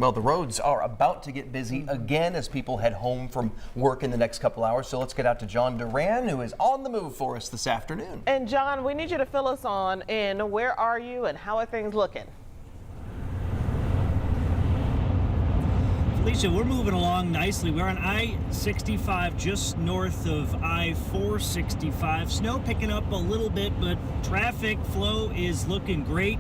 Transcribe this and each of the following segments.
Well, the roads are about to get busy again as people head home from work in the next couple hours. So let's get out to John Duran, who is on the move for us this afternoon. And John, we need you to fill us in. Where are you and how are things looking? Felicia, we're moving along nicely. We're on I-65 just north of I-465. Snow picking up a little bit, but traffic flow is looking great.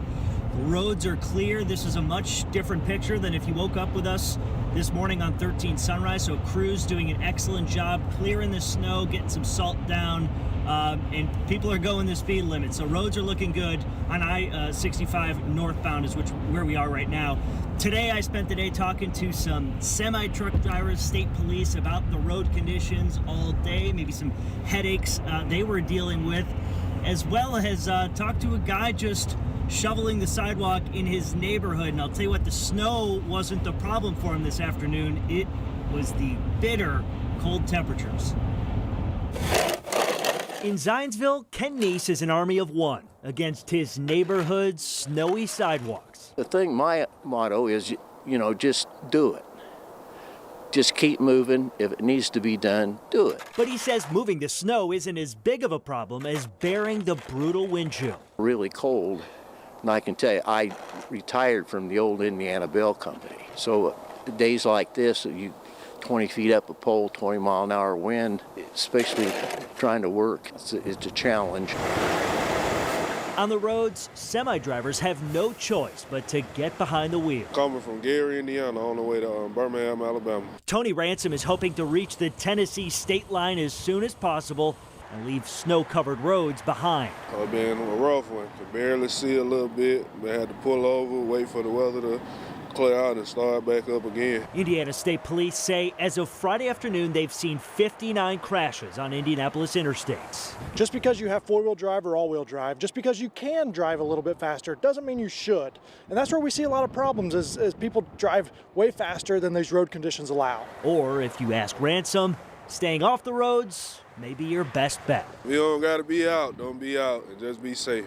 The roads are clear. This is a much different picture than if you woke up with us this morning on 13 Sunrise. So crews doing an excellent job clearing the snow, getting some salt down, and people are going the speed limit. So roads are looking good on I-65 northbound is where we are right now. Today I spent the day talking to some semi-truck drivers, state police about the road conditions all day, maybe some headaches they were dealing with, as well as talked to a guy just shoveling the sidewalk in his neighborhood. And I'll tell you what, the snow wasn't the problem for him this afternoon. It was the bitter cold temperatures. In Zionsville, Ken Neese is an army of one against his neighborhood's snowy sidewalks. The thing, my motto is, just do it. Just keep moving. If it needs to be done, do it. But he says moving the snow isn't as big of a problem as bearing the brutal wind chill. Really cold. And I can tell you, I retired from the old Indiana Bell Company. So days like this, 20 feet up a pole, 20-mile-an-hour wind, especially trying to work, it's a challenge. On the roads, semi-drivers have no choice but to get behind the wheel. Coming from Gary, Indiana, on the way to Birmingham, Alabama. Tony Ransom is hoping to reach the Tennessee state line as soon as possible and leave snow-covered roads behind. It's been a rough one. Could barely see a little bit. We had to pull over, wait for the weather to clear out and start back up again. Indiana State Police say as of Friday afternoon, they've seen 59 crashes on Indianapolis interstates. Just because you have four-wheel drive or all-wheel drive, just because you can drive a little bit faster, doesn't mean you should. And that's where we see a lot of problems as people drive way faster than these road conditions allow. Or if you ask Ransom, staying off the roads may be your best bet. If you don't got to be out, don't be out, and just be safe.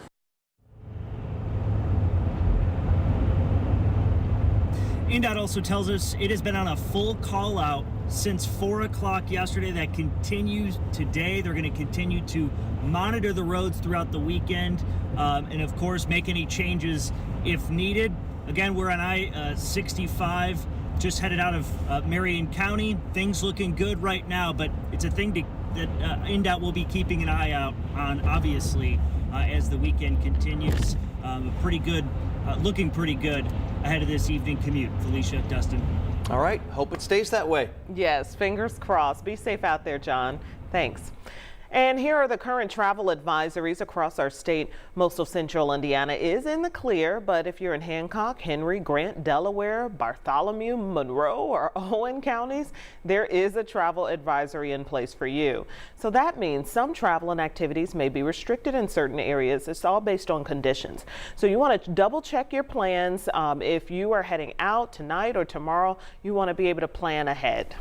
IndDOT also tells us it has been on a full call out since 4 o'clock yesterday. That continues today. They're going to continue to monitor the roads throughout the weekend and, of course, make any changes if needed. Again, we're on I-65, just headed out of Marion County. Things looking good right now, but it's a thing that IndDOT will be keeping an eye out on, obviously, as the weekend continues. Looking pretty good ahead of this evening commute. Felicia, Dustin. All right, hope it stays that way. Yes, fingers crossed. Be safe out there, John. Thanks. And here are the current travel advisories across our state. Most of central Indiana is in the clear, but if you're in Hancock, Henry, Grant, Delaware, Bartholomew, Monroe, or Owen counties, there is a travel advisory in place for you. So that means some travel and activities may be restricted in certain areas. It's all based on conditions. So you want to double check your plans. If you are heading out tonight or tomorrow, you want to be able to plan ahead.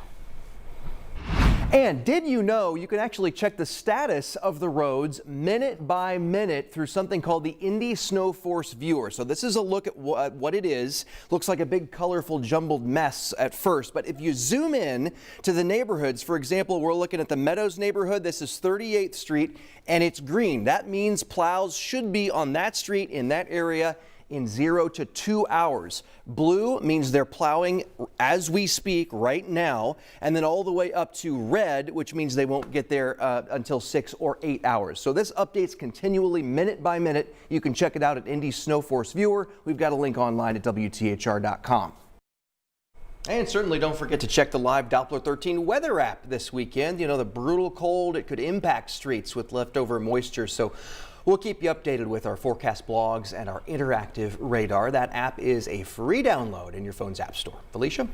And did you know you can actually check the status of the roads minute by minute through something called the Indy Snow Force Viewer? So this is a look at what it is. Looks like a big colorful jumbled mess at first, but if you zoom in to the neighborhoods, for example, we're looking at the Meadows neighborhood. This is 38th Street and it's green. That means plows should be on that street in that area in 0 to 2 hours. Blue means they're plowing as we speak right now, and then all the way up to red, which means they won't get there until 6 or 8 hours. So this updates continually minute by minute. You can check it out at Indy Snow Force Viewer. We've got a link online at WTHR.com. And certainly don't forget to check the live Doppler 13 weather app this weekend. You know, the brutal cold, it could impact streets with leftover moisture. So we'll keep you updated with our forecast blogs and our interactive radar. That app is a free download in your phone's app store. Felicia?